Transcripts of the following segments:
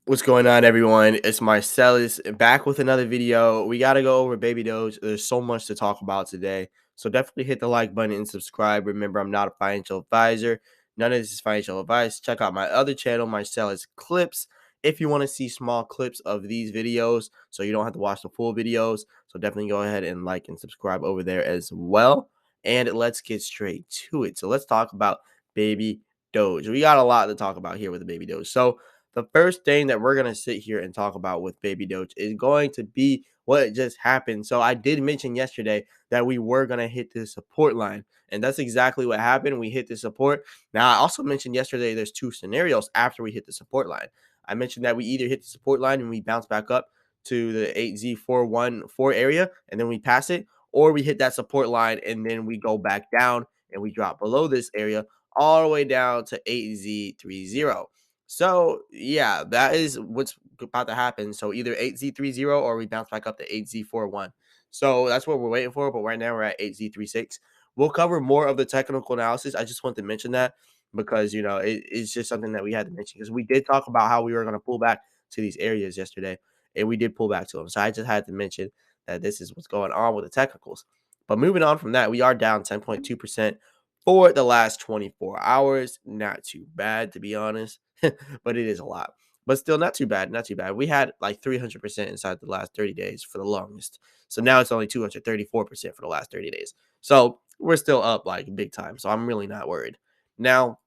What's going on, everyone? It's Marsellis back with another video. We got to go over Baby Doge. There's so much to talk about today. So definitely hit the like button and subscribe. Remember, I'm not a financial advisor. None of this is financial advice. Check out my other channel, Marsellis Clips, if you want to see small clips of these videos so you don't have to watch the full videos. So definitely go ahead and like and subscribe over there as well. And let's get straight to it. So let's talk about Baby Doge. We got a lot to talk about here with the Baby Doge. So the first thing that we're going to sit here and talk about with Baby Doge is going to be what just happened. So I did mention yesterday that we were going to hit the support line, and that's exactly what happened. We hit the support. Now, I also mentioned yesterday there's two scenarios after we hit the support line. I mentioned that we either hit the support line and we bounce back up to the 8Z414 area and then we pass it, or we hit that support line and then we go back down and we drop below this area all the way down to 8Z30. So yeah, that is what's about to happen. So either 8Z30 or we bounce back up to 8Z41. So that's what we're waiting for. But right now we're at 8Z36. We'll cover more of the technical analysis. I just want to mention that because it's just something that we had to mention because we did talk about how we were going to pull back to these areas yesterday, and we did pull back to them. So I just had to mention that this is what's going on with the technicals. But moving on from that, we are down 10.2% for the last 24 hours. Not too bad, to be honest, but it is a lot. But still, not too bad. Not too bad. We had like 300% inside the last 30 days for the longest. So now it's only 234% for the last 30 days. So we're still up like big time. So I'm really not worried. Now,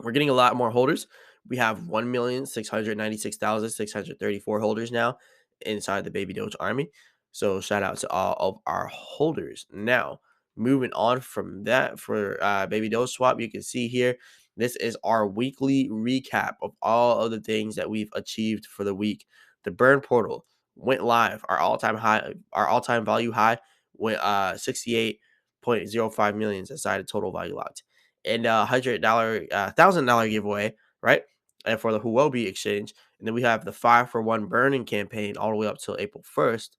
we're getting a lot more holders. We have 1,696,634 holders now inside the Baby Doge Army. So shout out to all of our holders. Now, moving on from that for Baby Doge Swap, you can see here, this is our weekly recap of all of the things that we've achieved for the week. The burn portal went live. Our all-time value high went 68.05 millions inside of total value locked, and $100,000 giveaway, right? And for the Huobi exchange, and then we have the 5-for-1 burning campaign all the way up till April 1st,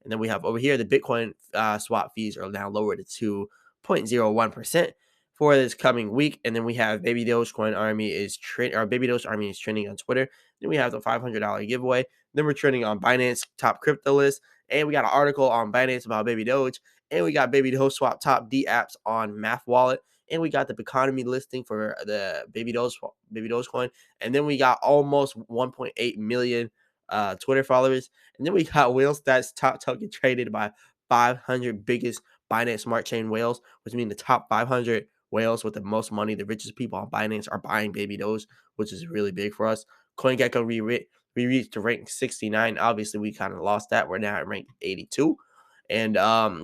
and then we have over here the Bitcoin swap fees are now lowered to 2.01% for this coming week, and then we have Baby Dogecoin Army is Baby Doge Army is trending on Twitter. Then we have the $500 giveaway. Then we're trending on Binance top crypto list, and we got an article on Binance about Baby Doge, and we got Baby Doge Swap top D apps on Math Wallet, and we got the economy listing for the Baby Dogecoin, and then we got almost 1.8 million Twitter followers, and then we got Whale Stats top token traded by 500 biggest Binance Smart Chain whales, which means the top 500 whales with the most money, the richest people on Binance are buying Baby Doge, which is really big for us. CoinGecko we reached to rank 69. Obviously, we kind of lost that. We're now at rank 82. And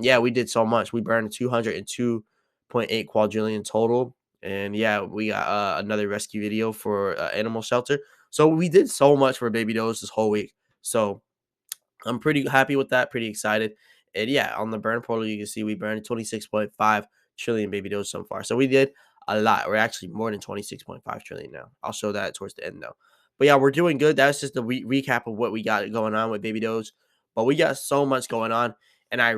yeah, we did so much. We burned 202.8 quadrillion total. And yeah, we got another rescue video for animal shelter. So we did so much for Baby Doge this whole week. So I'm pretty happy with that, pretty excited. And yeah, on the burn portal, you can see we burned 26.5 trillion Baby Doge so far. So we did a lot. We're actually more than 26.5 trillion now. I'll show that towards the end though. But yeah, we're doing good. That's just the recap of what we got going on with Baby Doge. But we got so much going on. And I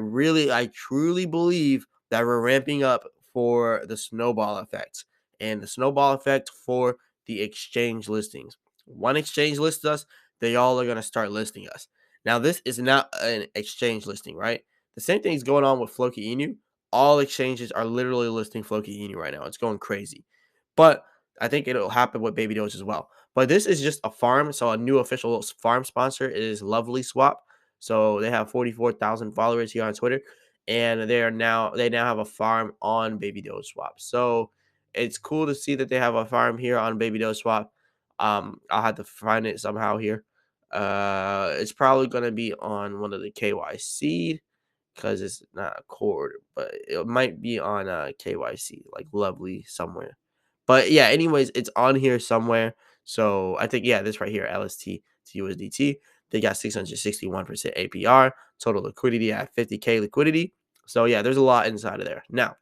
truly believe that we're ramping up for the snowball effect and the snowball effect for the exchange listings. One exchange lists us, they all are going to start listing us. Now, this is not an exchange listing, right? The same thing is going on with Floki Inu. All exchanges are literally listing Floki Inu right now. It's going crazy. But I think it'll happen with Baby Doge as well. But this is just a farm. So a new official farm sponsor is Lovely Swap. So they have 44,000 followers here on Twitter. And they now have a farm on Baby Doge Swap. So it's cool to see that they have a farm here on Baby Doge Swap. I'll have to find it somehow here. It's probably gonna be on one of the KYC because it's not a cord, but it might be on KYC, like Lovely somewhere. But yeah, anyways, it's on here somewhere. So I think yeah, this right here, LST to USDT. They got 661% APR, total liquidity at 50K liquidity. So yeah, there's a lot inside of there. Now,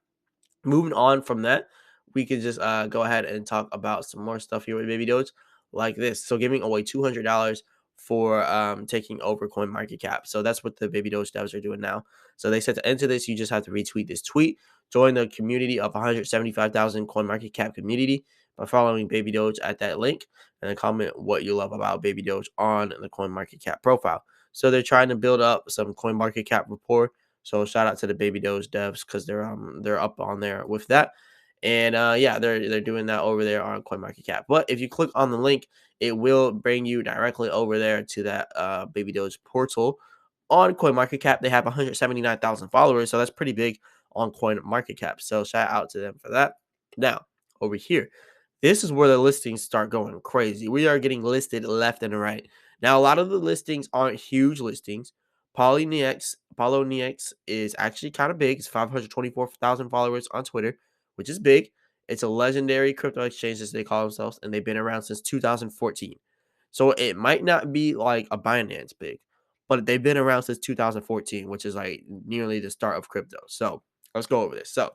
moving on from that, we can just go ahead and talk about some more stuff here with Baby Doge, like this. So giving away $200 for taking over Coin Market Cap. So that's what the Baby Doge devs are doing now. So they said to enter this, you just have to retweet this tweet, join the community of 175,000 Coin Market Cap community, by following Baby Doge at that link, and then comment what you love about Baby Doge on the CoinMarketCap profile. So they're trying to build up some CoinMarketCap rapport. So shout out to the Baby Doge devs because they're up on there with that. And yeah, they're doing that over there on CoinMarketCap. But if you click on the link, it will bring you directly over there to that Baby Doge portal on CoinMarketCap. They have 179,000 followers, so that's pretty big on CoinMarketCap. So shout out to them for that. Now, over here, this is where the listings start going crazy. We are getting listed left and right. Now, a lot of the listings aren't huge listings. Paulo is actually kind of big. It's 524,000 followers on Twitter, which is big. It's a legendary crypto exchange, as they call themselves, and they've been around since 2014. So it might not be like a Binance big, but they've been around since 2014, which is like nearly the start of crypto. So let's go over this. So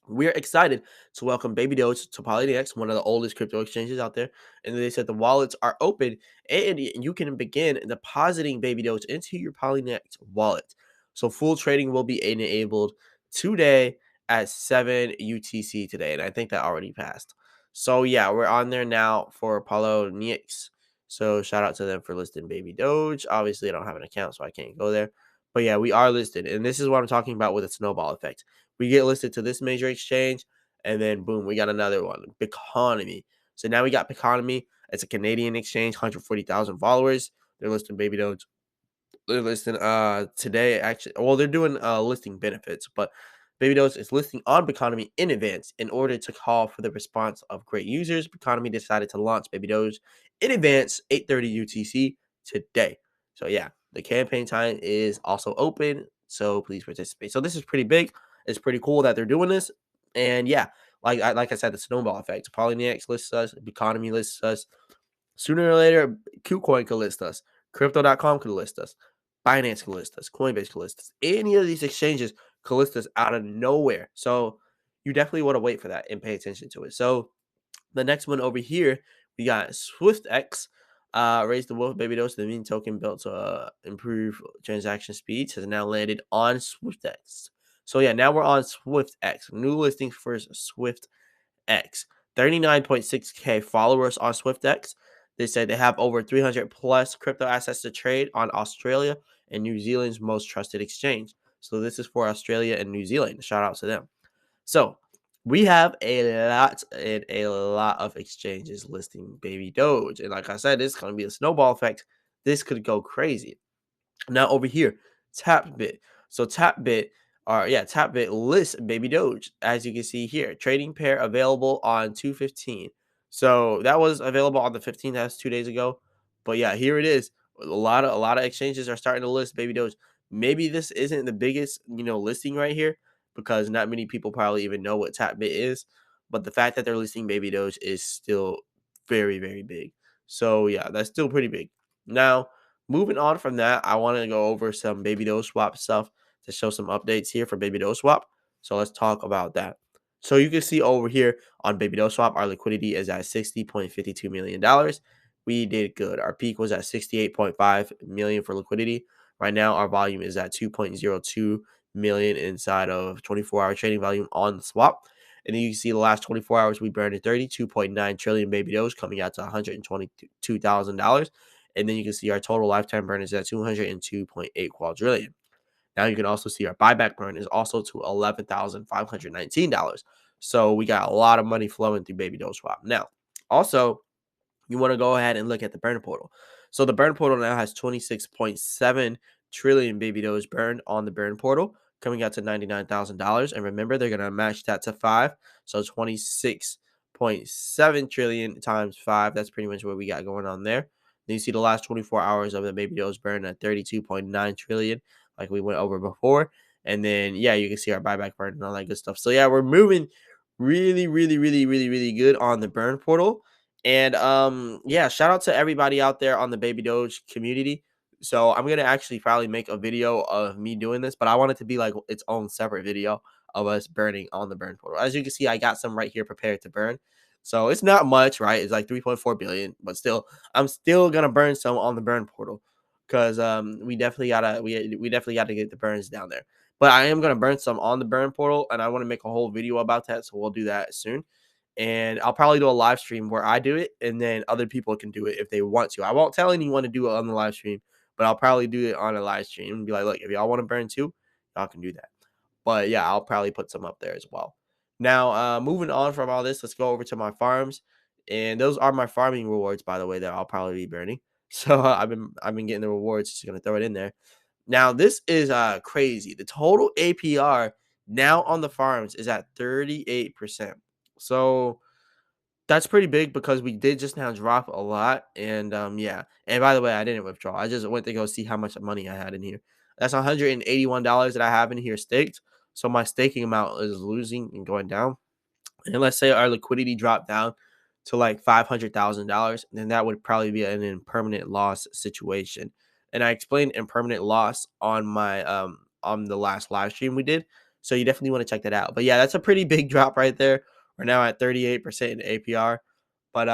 we're excited to welcome Baby Doge to PolyNX, one of the oldest crypto exchanges out there. And they said the wallets are open and you can begin depositing Baby Doge into your PolyNX wallet. So full trading will be enabled today at 7 UTC today. And I think that already passed. So yeah, we're on there now for PolyNX. So shout out to them for listing Baby Doge. Obviously, I don't have an account, so I can't go there. But yeah, we are listed. And this is what I'm talking about with a snowball effect. We get listed to this major exchange, and then boom, we got another one, Biconomy. So now we got Biconomy. It's a Canadian exchange, 140,000 followers. They're listing Baby Doge. They're listing today actually. Well, they're doing listing benefits, but Baby Doge is listing on Biconomy in advance in order to call for the response of great users. Biconomy decided to launch Baby Doge in advance, 8:30 UTC today. So yeah, the campaign time is also open, so please participate. So this is pretty big. It's pretty cool that they're doing this, and yeah, like I said, the snowball effect. Polynex lists us, Biconomy lists us. Sooner or later, KuCoin could list us. Crypto.com could list us. Binance could list us. Coinbase could list us. Any of these exchanges could list us out of nowhere. So you definitely want to wait for that and pay attention to it. So the next one over here, we got SwiftX. Raise the Wolf Baby Dose, the meme token built to improve transaction speeds, has now landed on SwiftX. So yeah, now we're on SwiftX. New listings for SwiftX. 39.6K followers on SwiftX. They said they have over 300 plus crypto assets to trade on Australia and New Zealand's most trusted exchange. So this is for Australia and New Zealand. Shout out to them. So we have a lot of exchanges listing Baby Doge. And like I said, this is going to be a snowball effect. This could go crazy. Now over here, TapBit. So TapBit lists Baby Doge, as you can see here. Trading pair available on 2/15. So that was available on the 15th. That's 2 days ago. But yeah, here it is. A lot of exchanges are starting to list Baby Doge. Maybe this isn't the biggest, listing right here because not many people probably even know what TapBit is. But the fact that they're listing Baby Doge is still very, very big. So yeah, that's still pretty big. Now, moving on from that, I want to go over some Baby Doge Swap stuff to show some updates here for Baby Doge Swap. So let's talk about that. So you can see over here on Baby Doge Swap, our liquidity is at $60.52 million. We did good. Our peak was at 68.5 million for liquidity. Right now, our volume is at 2.02 million inside of 24-hour trading volume on the swap. And then you can see the last 24 hours, we burned 32.9 trillion Baby Doge, coming out to $122,000. And then you can see our total lifetime burn is at 202.8 quadrillion. Now you can also see our buyback burn is also to $11,519. So we got a lot of money flowing through Baby Doge Swap. Now, also, you want to go ahead and look at the burn portal. So the burn portal now has 26.7 trillion Baby Doge burned on the burn portal, coming out to $99,000. And remember, they're going to match that to 5. So 26.7 trillion times 5. That's pretty much what we got going on there. Then you see the last 24 hours of the Baby Doge burn at 32.9 trillion, like we went over before. And then, yeah, you can see our buyback burn and all that good stuff. So, yeah, we're moving really, really, really, really, really good on the burn portal. And yeah, shout out to everybody out there on the Baby Doge community. So I'm gonna actually probably make a video of me doing this, but I want it to be like its own separate video of us burning on the burn portal. As you can see, I got some right here prepared to burn. So it's not much, right? It's like 3.4 billion, but still, I'm still gonna burn some on the burn portal because we definitely gotta get the burns down there. But I am gonna burn some on the burn portal, and I want to make a whole video about that. So we'll do that soon. and I'll probably do a live stream where I do it, and then other people can do it if they want to. I won't tell anyone to do it on the live stream, but I'll probably do it on a live stream and be like, look, if y'all want to burn too, y'all can do that. But yeah, I'll probably put some up there as well. Now, moving on from all this, let's go over to my farms, and those are my farming rewards, by the way, that I'll probably be burning. So I've been getting the rewards. Just gonna throw it in there. Now this is crazy. The total APR now on the farms is at 38%. So that's pretty big because we did just now drop a lot. And yeah. And by the way, I didn't withdraw. I just went to go see how much money I had in here. That's $181 that I have in here staked. So my staking amount is losing and going down. And let's say our liquidity dropped down to like $500,000, then that would probably be an impermanent loss situation. And I explained impermanent loss on the last live stream we did. So you definitely want to check that out. But yeah, that's a pretty big drop right there. We're now at 38% in APR. But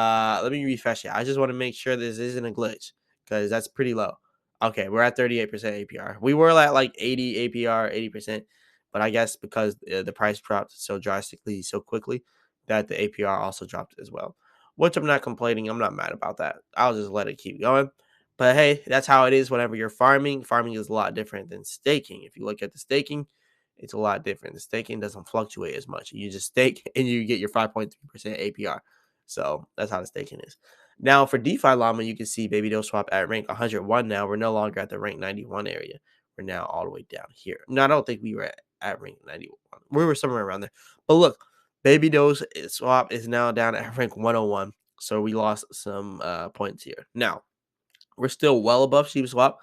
let me refresh it. I just want to make sure this isn't a glitch because that's pretty low. Okay, we're at 38% APR. We were at like 80 APR, 80%, but I guess because the price dropped so drastically so quickly that the APR also dropped as well. Which I'm not complaining. I'm not mad about that. I'll just let it keep going. But hey, that's how it is whenever you're farming. Farming is a lot different than staking. If you look at the staking, it's a lot different. The staking doesn't fluctuate as much. You just stake and you get your 5.3% APR. So that's how the staking is. Now for DeFi Llama, you can see Baby Doge Swap at rank 101 now. We're no longer at the rank 91 area. We're now all the way down here. No, I don't think we were at rank 91. We were somewhere around there. But look, Baby Doge Swap is now down at rank 101. So we lost some points here. Now, we're still well above Shiba Swap,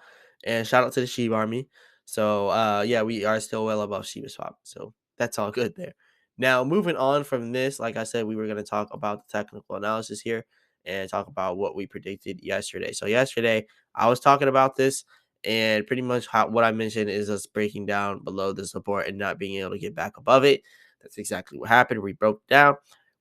and shout out to the Shiba Army. So yeah, we are still well above Shiba Swap. So that's all good there. Now moving on from this, like I said, we were going to talk about the technical analysis here and talk about what we predicted yesterday. So yesterday I was talking about this, and pretty much what I mentioned is us breaking down below the support and not being able to get back above it. That's exactly what happened. We broke down.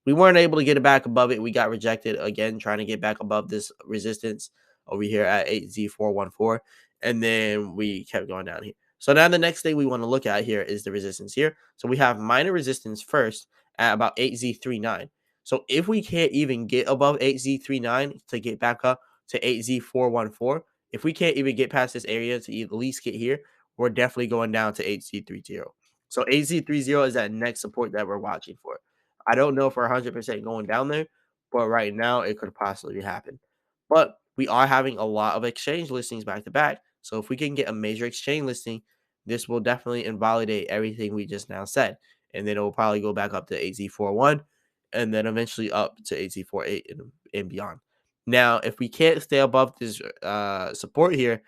We weren't able to get it back above it. We got rejected again, trying to get back above this resistance over here at 8Z414. And then we kept going down here. So now the next thing we want to look at here is the resistance here. So we have minor resistance first at about 8Z39. So if we can't even get above 8Z39 to get back up to 8Z414, if we can't even get past this area to at least get here, we're definitely going down to 8Z30. So 8Z30 is that next support that we're watching for. I don't know if we're 100% going down there, but right now it could possibly happen. But we are having a lot of exchange listings back to back. So if we can get a major exchange listing, this will definitely invalidate everything we just now said. And then it will probably go back up to AZ41 and then eventually up to AZ48 and beyond. Now, if we can't stay above this support here,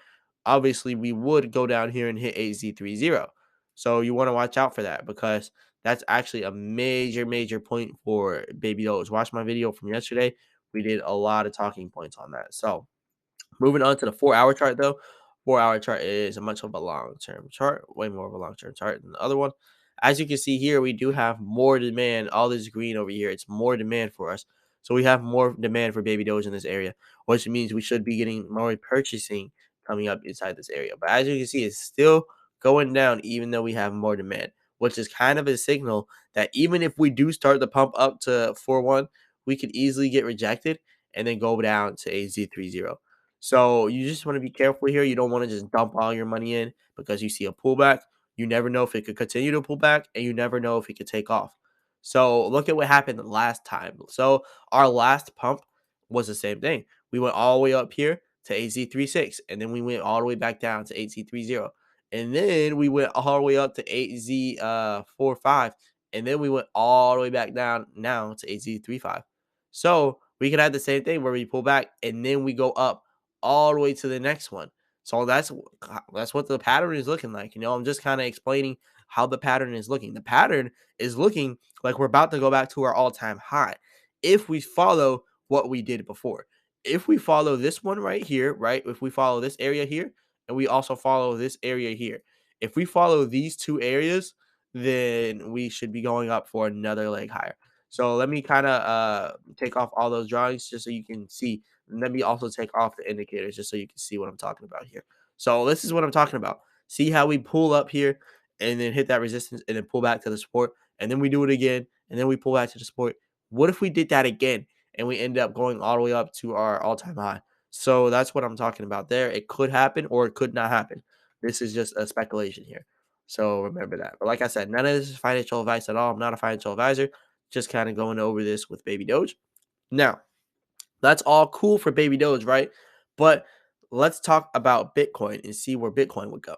obviously we would go down here and hit AZ30. So you want to watch out for that because that's actually a major, major point for Baby Doge. Watch my video from yesterday. We did a lot of talking points on that. So moving on to the 4-hour chart, though. 4-hour chart is a much of a long-term chart, way more of a long-term chart than the other one. As you can see here, we do have more demand. All this green over here, it's more demand for us. So we have more demand for Baby Doge in this area, which means we should be getting more purchasing coming up inside this area. But as you can see, it's still going down even though we have more demand, which is kind of a signal that even if we do start the pump up to 4-1, we could easily get rejected and then go down to AZ30. So you just want to be careful here. You don't want to just dump all your money in because you see a pullback. You never know if it could continue to pull back, and you never know if it could take off. So look at what happened last time. So our last pump was the same thing. We went all the way up here to AZ36, and then we went all the way back down to AZ30. And then we went all the way up to AZ45, and then we went all the way back down now to AZ35. So we could have the same thing where we pull back and then we go up all the way to the next one. So that's what the pattern is looking like. You know, I'm just kind of explaining how the pattern is looking. The pattern is looking like we're about to go back to our all-time high if we follow what we did before. If we follow this one right here, right? If we follow this area here and we also follow this area here. If we follow these two areas, then we should be going up for another leg higher. So let me kind of take off all those drawings just so you can see. And let me also take off the indicators just so you can see what I'm talking about here. So this is what I'm talking about. See how we pull up here and then hit that resistance and then pull back to the support. And then we do it again. And then we pull back to the support. What if we did that again and we end up going all the way up to our all-time high? So that's what I'm talking about there. It could happen or it could not happen. This is just a speculation here. So remember that. But like I said, none of this is financial advice at all. I'm not a financial advisor. Just kind of going over this with Baby Doge. Now, that's all cool for Baby Doge, right? But let's talk about Bitcoin and see where Bitcoin would go.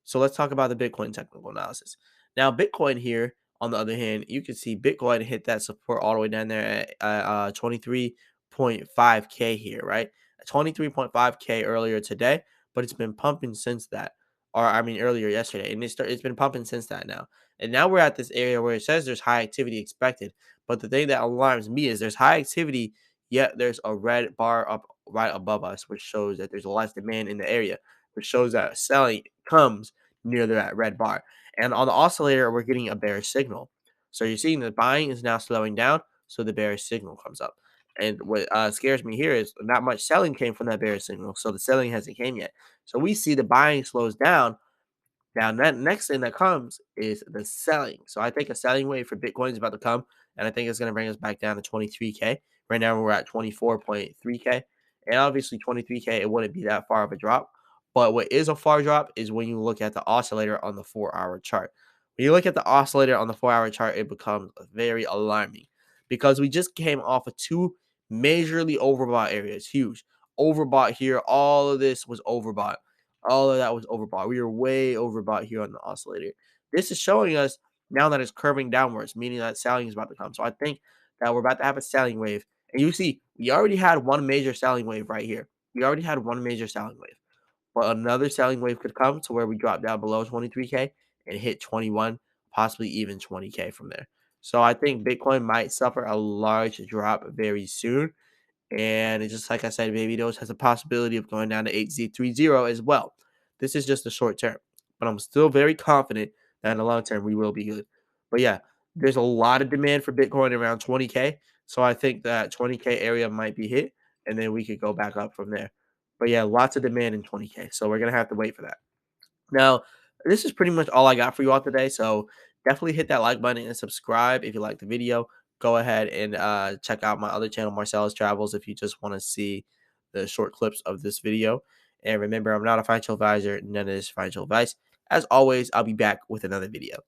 So let's talk about the Bitcoin technical analysis. Now, Bitcoin here, on the other hand, you can see Bitcoin hit that support all the way down there at 23.5K here, right? 23.5K earlier today, but it's been pumping since that. Or, I mean, earlier yesterday. And it's been pumping since that now. And now we're at this area where it says there's high activity expected. But the thing that alarms me is there's high activity, yet there's a red bar up right above us, which shows that there's less demand in the area, which shows that selling comes near that red bar. And on the oscillator, we're getting a bearish signal. So you're seeing the buying is now slowing down, so the bearish signal comes up. And what scares me here is not much selling came from that bearish signal, so the selling hasn't came yet. So we see the buying slows down, now, that next thing that comes is the selling. So I think a selling wave for Bitcoin is about to come, and I think it's going to bring us back down to 23K. Right now, we're at 24.3K, and obviously 23K, it wouldn't be that far of a drop. But what is a far drop is when you look at the oscillator on the 4-hour chart. When you look at the oscillator on the 4-hour chart, it becomes very alarming because we just came off of two majorly overbought areas, huge overbought here. All of this was overbought. All of that was overbought. We were way overbought here on the oscillator. This is showing us now that it's curving downwards, meaning that selling is about to come. So I think that we're about to have a selling wave. And you see, we already had one major selling wave right here. We already had one major selling wave. But another selling wave could come to where we drop down below 23K and hit 21, possibly even 20K from there. So I think Bitcoin might suffer a large drop very soon. And it's just like I said, Baby Dose has a possibility of going down to 8Z30 as well. This is just the short term, but I'm still very confident that in the long term we will be good. But yeah, there's a lot of demand for Bitcoin around 20K. So I think that 20K area might be hit, and then we could go back up from there. But yeah, lots of demand in 20K. So we're gonna have to wait for that. Now, this is pretty much all I got for you all today. So definitely hit that like button and subscribe if you like the video. Go ahead and check out my other channel, Marsellis Travels, if you just want to see the short clips of this video. And remember, I'm not a financial advisor. None of this is financial advice. As always, I'll be back with another video.